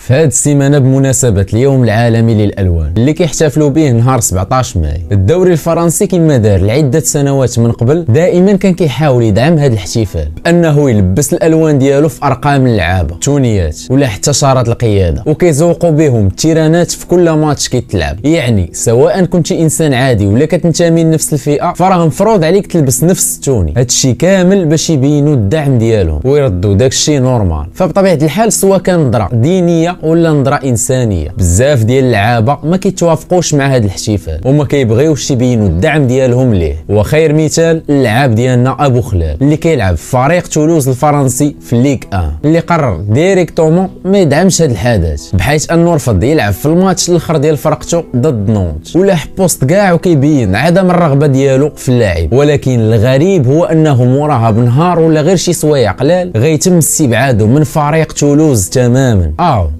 في هذه السيمانه بمناسبه اليوم العالمي للالوان اللي كيحتفلوا به نهار 17 ماي. الدوري الفرنسي كما دار لعده سنوات من قبل دائما كان كيحاول يدعم هذا الاحتفال بانه يلبس الالوان ديالو في ارقام اللعابه، تونيات ولا حتى شارات القياده، وكيزوقوا بهم التيرانات في كل ماتش كيتلعب. يعني سواء كنتي انسان عادي ولا كتنتمي لنفس الفئه فراه مفروض عليك تلبس نفس التوني. هادشي كامل باش يبينوا الدعم ديالهم ويردوا داكشي نورمال. فبطبيعه الحال سواء كان نظره دينيه ولا نظره انسانيه، بزاف ديال اللعابه ما كيتوافقوش مع هذا الاحتفال وما كيبغيوش يبينوا الدعم ديالهم ليه. وخير مثال اللاعب ديالنا ابو خلال اللي كيلعب في فريق تولوز الفرنسي في ليغ 1 اللي قرر ديريكتومون ما يدعمش هذا الحدث، بحيث انه رفض يلعب في الماتش الاخر ديال فرقته ضد نونت ولاح بوست كاع وكيبين عدم الرغبه ديالو في اللاعب. ولكن الغريب هو انه موراها بنهار ولا غير شي سوايع قلال غيتم استبعاده من فريق تولوز تماما.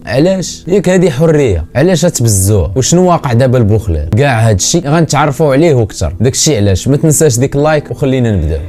علاش؟ ياك هذه حريه، علاش تبزوه؟ وشنو واقع دابا البوخلال؟ كاع هادشي غنتعرفوا عليه اكثر. داكشي علاش ما تنساش ديك اللايك وخلينا نبداو.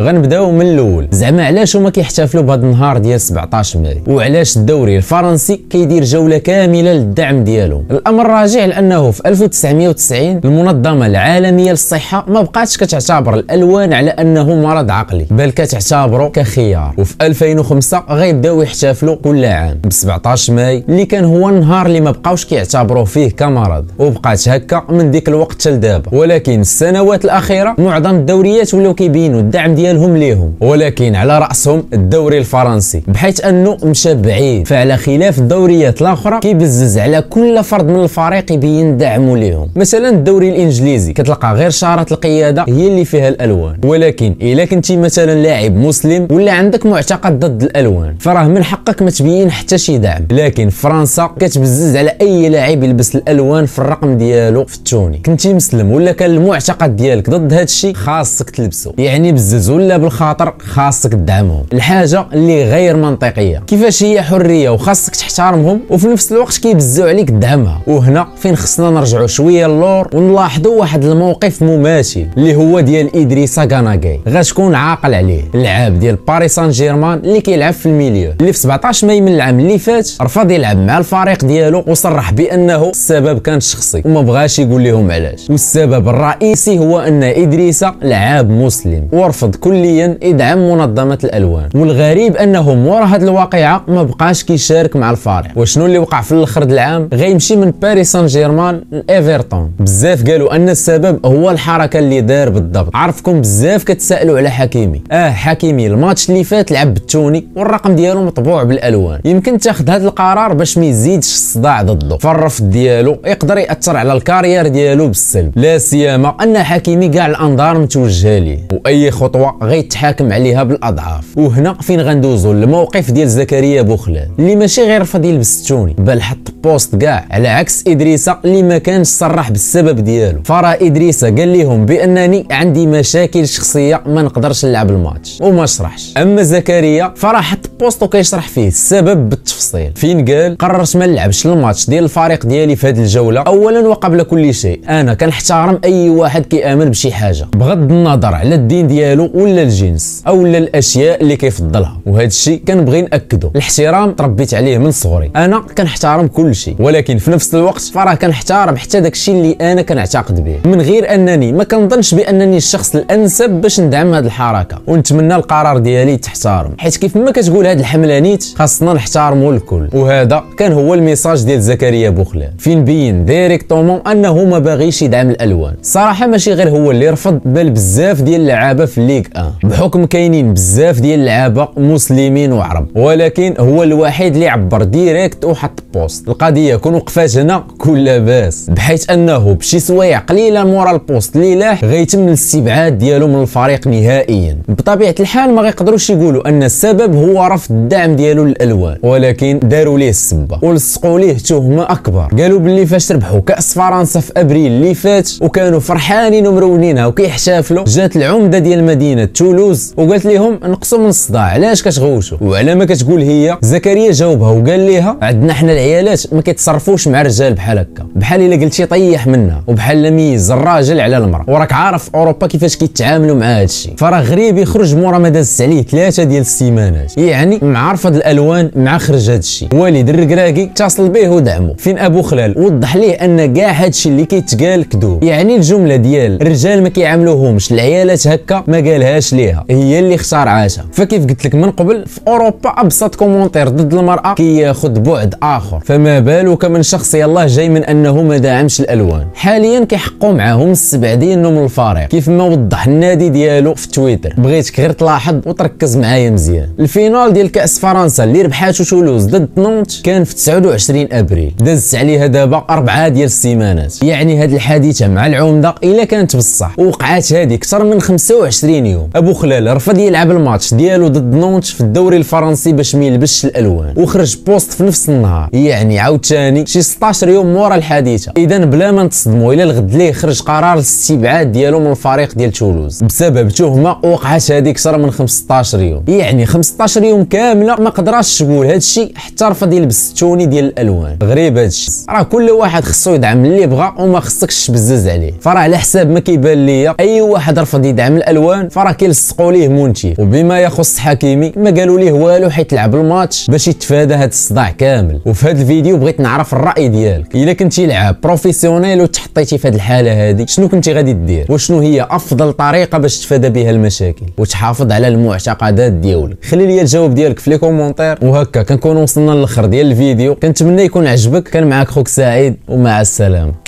غنبداو من الاول، زعما علاش هما كيحتفلوا بهذا النهار ديال 17 ماي وعلاش الدوري الفرنسي كيدير جوله كامله للدعم ديالو. الامر راجع لانه في 1990 المنظمه العالميه للصحه ما بقاتش كتعتبر الالوان على انه مرض عقلي بل كتعتبره كخيار، وفي 2005 غيبداو يحتفلوا كل عام ب 17 ماي اللي كان هو النهار اللي ما بقاوش كيعتبروه فيه كمرض، وبقات هكا من ديك الوقت حتى لدابا. ولكن السنوات الاخيره معظم الدوريات ولاو كيبينوا الدعم ديالهم ليهم، ولكن على راسهم الدوري الفرنسي بحيث انه مشى بعيد. فعلى خلاف الدوريات الاخرى كيبزز على كل فرد من الفريق يبين دعمه ليهم. مثلا الدوري الانجليزي كتلقى غير شارات القياده هي اللي فيها الالوان، ولكن الا كنتي مثلا لاعب مسلم ولا عندك معتقد ضد الالوان فراه من حقك ما تبين حتى شي دعم. لكن فرنسا كتبزز على اي لاعب يلبس الالوان في الرقم ديالو في التوني. كنتي مسلم ولا كان المعتقد ديالك ضد هذا الشيء خاصك تلبسه، يعني بزز ولا بالخاطر خاصك تدعمهم. الحاجه اللي غير منطقيه كيفاش هي حريه وخاصك تحترمهم وفي نفس الوقت كيبزوا عليك تدعمها. وهنا فين خصنا نرجعوا شويه للور ونلاحظوا واحد الموقف مماثل اللي هو ديال ادريسا غاناغي. غتكون عاقل عليه، اللاعب ديال باريس سان جيرمان اللي كيلعب في الميليو، اللي في 17 ماي من العام اللي فات رفض يلعب مع الفريق ديالو وصرح بانه السبب كان شخصي وما بغاش يقول لهم علاش. والسبب الرئيسي هو ان ادريسا لاعب مسلم ورفض كليا يدعم منظمه الالوان. والغريب انه مورا هذه الواقعه ما بقاش كيشارك مع الفريق. وشنو اللي وقع في الاخر د العام؟ غيمشي من باريس سان جيرمان لايفرتون. بزاف قالوا ان السبب هو الحركه اللي دار بالضبط. عرفكم بزاف كتسالوا على حكيمي. حكيمي الماتش اللي فات لعب بالتوني والرقم ديالو مطبوع بالالوان. يمكن تاخذ هذا القرار باش ما يزيدش الصداع ضده، فالرفض ديالو يقدر ياثر على الكارير ديالو بالسلب، لا سيما ان حكيمي كاع الانظار متوجهه ليه واي خطوه غيتحاكم عليها بالاضعاف. وهنا فين غندوزو للموقف ديال زكريا بوخلال اللي ماشي غير رفض يلبس التوني بل حط بوست كاع على عكس ادريسا اللي ما كانش صرح بالسبب ديالو. فرا ادريسا قال لهم بانني عندي مشاكل شخصيه ما نقدرش نلعب الماتش وما شرحش. اما زكريا فرا حط بوست وكيشرح فيه السبب بالتفصيل، فين قال قررت ما نلعبش الماتش ديال الفريق ديالي في هذه الجوله. اولا وقبل كل شيء انا كنحترم اي واحد كيامن بشي حاجه بغض النظر على الدين ديالو ولا الجنس او الاشياء اللي كيفضلها، وهذا الشيء كنبغي ناكده. الاحترام تربيت عليه من صغري، انا كنحترم كل شيء، ولكن في نفس الوقت فراه كنحترم حتى داك الشيء اللي انا كنعتقد به، من غير انني ما كنظنش بانني الشخص الانسب باش ندعم هذه الحركه. ونتمنى القرار ديالي تحترم، حيت كيف ما كتقول هذه الحمله نيت خاصنا نحترموا الكل. وهذا كان هو الميساج ديال زكريا بوخلال فين بين ديريكتومون انه ما باغيش يدعم الالوان. صراحه ماشي غير هو اللي رفض بل بزاف ديال اللعابه في ليغ 1 بحكم كاينين بزاف ديال اللعابه مسلمين وعرب، ولكن هو الوحيد اللي عبر ديريكت وحط بوست. القضيه كون وقفات هنا كل لاباس، بحيث انه بشي سوايع قليله مورا البوست اللي لاح غيتم الاستبعاد ديالو من الفريق نهائيا. بطبيعه الحال ما غيقدروش يقولوا ان السبب هو رفض الدعم ديالو للالوان، ولكن داروا ليه السبه ولصقوا ليه تهمه اكبر. قالوا باللي فاش ربحوا كاس فرنسا في ابريل اللي فات وكانوا فرحانين ومرونينها وكيحتفلوا، جات العمده ديال المدينه ديالنا تولوز وقالت لهم نقصوا من الصداع، علاش كتغوشوا؟ وعلى ما كتقول هي زكريا جاوبها وقال ليها عندنا حنا العيالات ما كيتصرفوش مع الرجال بحال هكا، بحال الا قلتي طيح منها وبحال لا ميز الراجل على المراه، وراك عارف اوروبا كيفاش كيتعاملوا مع هذا الشيء. فراه غريب يخرج مورا ما دازت عليه 3 ديال السيمانات، يعني مع رفض الالوان مع خرج هذا الشيء. والد الركراكي اتصل به ودعمه، فين ابو خلال وضح ليه ان كاع هذا الشيء اللي كيتقال كذوب، يعني الجمله ديال الرجال ما كيعاملوهمش العيالات هكا ما قالهاش ليها، هي اللي اخترعاتها. فكيف قلت لك من قبل في اوروبا ابسط كومونتير ضد المراه كياخذ بعد اخر، فما بالك من شخص يلاه جاي من انه ما داعمش الالوان. حاليا كيحقوا معاهم السبعدين من الفريق كيف ما وضح النادي ديالو في تويتر. بغيتك غير تلاحظ وتركز معايا مزيان. الفينال ديال كاس فرنسا اللي ربحاتو تولوز ضد نونت كان في 29 ابريل، دازت عليها دابا 4 ديال السيمانات، يعني هاد الحادثه مع العمده الا كانت بصح ووقعات هذه اكثر من 25 يوم. ابو خلال رفض يلعب الماتش ديالو ضد نونت في الدوري الفرنسي باش ما يلبسش الالوان، وخرج بوست في نفس النهار، يعني عاوتاني شي 16 يوم مورا الحادثه. اذا بلا ما نتصدموا الى الغد ليه خرج قرار الاستبعاد ديالو من الفريق ديال تولوز بسبب تهمه وقعت هذه اكثر من 15 يوم، يعني 15 يوم كامله ما قدراش تقول هذا الشيء حتى رفض يلبس التوني ديال الالوان. غريب هذا الشيء. راه كل واحد خصو يدعم اللي بغى وما خصكش تبزز عليه. فراه على حساب ما كيبان ليا اي واحد رفض يدعم الالوان فراه كيلصقوا ليه مونتيف. وبما يخص حكيمي ما قالوا ليه والو حيت لعب الماتش باش يتفادى هذا الصداع كامل. وفي هذا الفيديو بغيت نعرف الراي ديالك، الا كنتي لاعب بروفيسيونيل وتحطيتي في هذه الحاله هذه شنو كنتي غادي دير، وشنو هي افضل طريقه باش تتفادى بها المشاكل وتحافظ على المعتقدات ديالك؟ خلي لي الجواب ديالك في لي كومونتير. وهكا كنكون وصلنا للاخر ديال الفيديو، كنتمنى يكون عجبك. كان معاك خوك سعيد ومع السلامه.